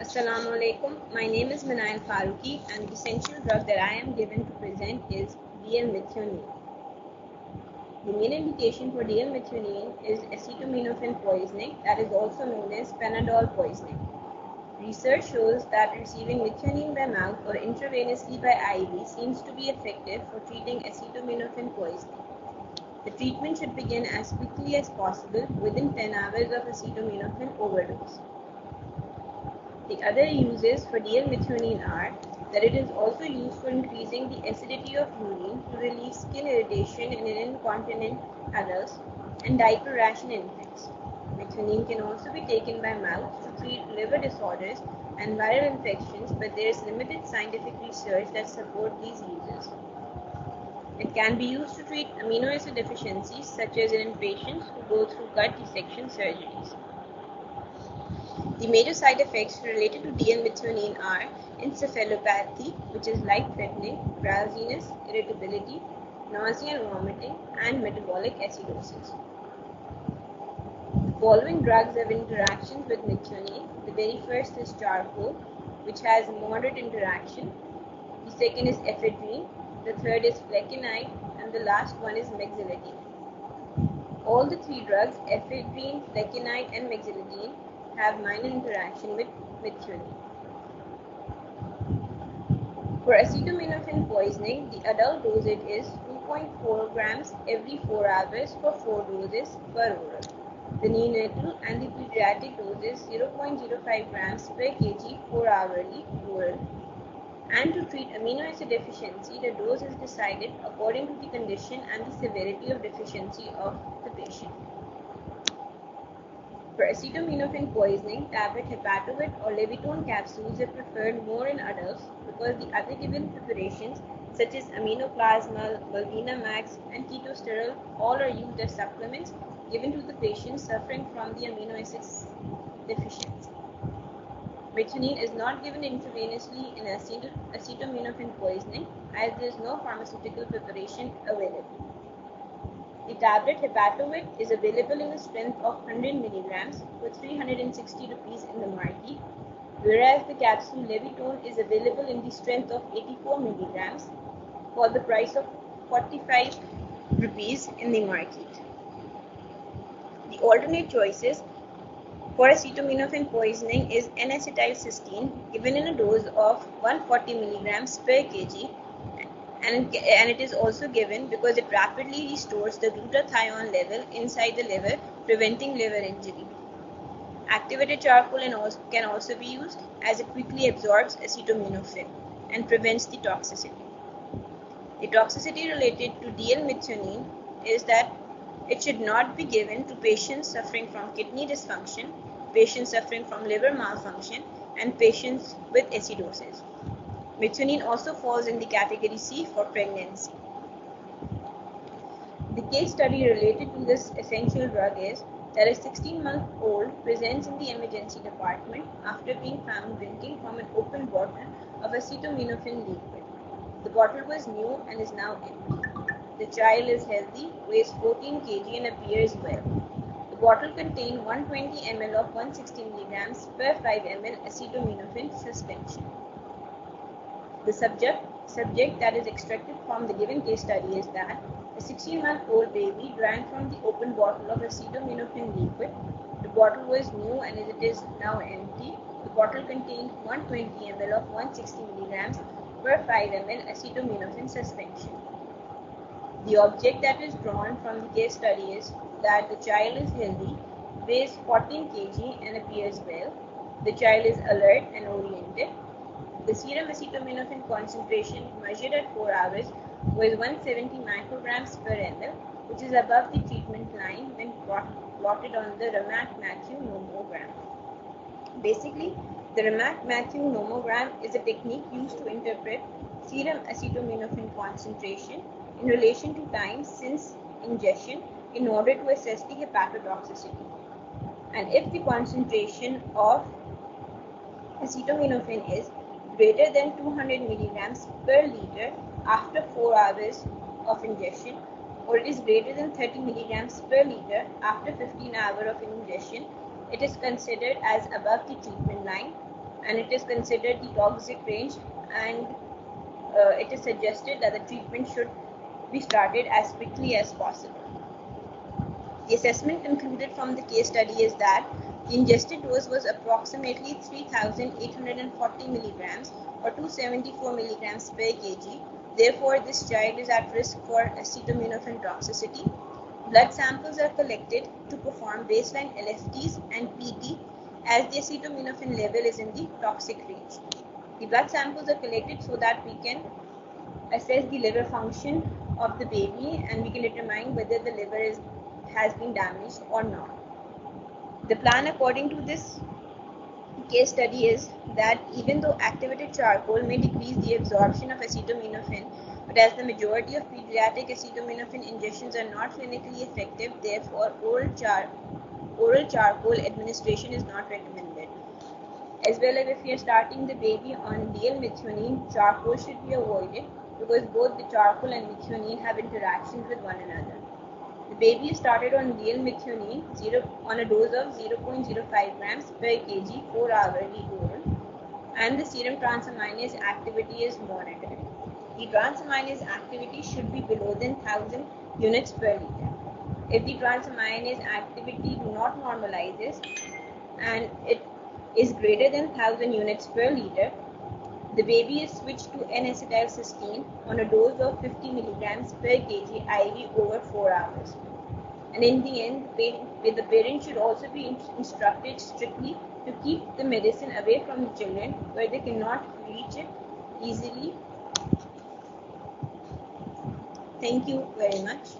Assalamu alaikum. My name is Minayan Faruqi and the essential drug that I am given to present is DL-Methionine. The main indication for DL-Methionine is acetaminophen poisoning, that is also known as Panadol poisoning. Research shows that receiving methionine by mouth or intravenously by IV seems to be effective for treating acetaminophen poisoning. The treatment should begin as quickly as possible within 10 hours of acetaminophen overdose. The other uses for DL-methionine are that it is also used for increasing the acidity of urine to relieve skin irritation in incontinent adults and diaper rash in infants. Methionine can also be taken by mouth to treat liver disorders and viral infections, but there is limited scientific research that support these uses. It can be used to treat amino acid deficiencies such as in patients who go through gut dissection surgeries. The major side effects related to DL-methionine are encephalopathy, which is life-threatening, drowsiness, irritability, nausea and vomiting, and metabolic acidosis. The following drugs have interactions with methionine. The very first is charcoal, which has moderate interaction. The second is ephedrine. The third is flecainide, and the last one is mexilidine. All the three drugs, ephedrine, flecainide, and mexilidine, have minor interaction with methionine. For acetaminophen poisoning, the adult dosage is 2.4 grams every 4 hours for 4 doses per oral. The neonatal and the pediatric dose is 0.05 grams per kg 4 hourly oral. And to treat amino acid deficiency, the dose is decided according to the condition and the severity of deficiency of the patient. For acetaminophen poisoning, tablet hepatowit or levitone capsules are preferred more in adults because the other given preparations such as aminoplasma, Max, and ketosterol all are used as supplements given to the patient suffering from the amino acids deficiency. Methionine is not given intravenously in acetaminophen poisoning as there is no pharmaceutical preparation available. The tablet hepatowit is available in a strength of 100 milligrams for 360 rupees in the market, whereas the capsule levitone is available in the strength of 84 milligrams for the price of 45 rupees in the market. The alternate choices for acetaminophen poisoning is N-acetylcysteine given in a dose of 140 milligrams per kg, and it is also given because it rapidly restores the glutathione level inside the liver, preventing liver injury. Activated charcoal can also be used as it quickly absorbs acetaminophen and prevents the toxicity. The toxicity related to DL-methionine is that it should not be given to patients suffering from kidney dysfunction, patients suffering from liver malfunction, and patients with acidosis. Methionine also falls in the category C for pregnancy. The case study related to this essential drug is that a 16-month-old presents in the emergency department after being found drinking from an open bottle of acetaminophen liquid. The bottle was new and is now empty. The child is healthy, weighs 14 kg and appears well. The bottle contained 120 ml of 160 mg per 5 ml acetaminophen suspension. The subject that is extracted from the given case study is that a 16-month-old baby drank from the open bottle of acetaminophen liquid. The bottle was new and it is now empty. The bottle contained 120 ml of 160 mg per 5 ml acetaminophen suspension. The object that is drawn from the case study is that the child is healthy, weighs 14 kg and appears well. The child is alert and oriented. The serum acetaminophen concentration measured at 4 hours was 170 micrograms per ml, which is above the treatment line when plotted on the Ramak-Matthew nomogram. Basically, the Ramak-Matthew nomogram is a technique used to interpret serum acetaminophen concentration in relation to time since ingestion in order to assess the hepatotoxicity. And if the concentration of acetaminophen is greater than 200 milligrams per liter after 4 hours of ingestion, or it is greater than 30 milligrams per liter after 15 hours of ingestion, it is considered as above the treatment line and it is considered the toxic range, and it is suggested that the treatment should be started as quickly as possible. The assessment concluded from the case study is that the ingested dose was approximately 3,840 milligrams or 274 milligrams per kg. Therefore, this child is at risk for acetaminophen toxicity. Blood samples are collected to perform baseline LFTs and PT as the acetaminophen level is in the toxic range. The blood samples are collected so that we can assess the liver function of the baby and we can determine whether the liver has been damaged or not. The plan according to this case study is that even though activated charcoal may decrease the absorption of acetaminophen, but as the majority of pediatric acetaminophen injections are not clinically effective, therefore oral charcoal administration is not recommended. As well as if you are starting the baby on DL-Methionine, charcoal should be avoided because both the charcoal and methionine have interactions with one another. The baby is started on DL-Methionine on a dose of 0.05 grams per kg 4 hourly oral, and the serum transaminase activity is monitored. The transaminase activity should be below than 1000 units per liter. If the transaminase activity do not normalizes and it is greater than 1000 units per liter, the baby is switched to N-acetylcysteine on a dose of 50 milligrams per kg IV over 4 hours. And in the end, the parent should also be instructed strictly to keep the medicine away from the children where they cannot reach it easily. Thank you very much.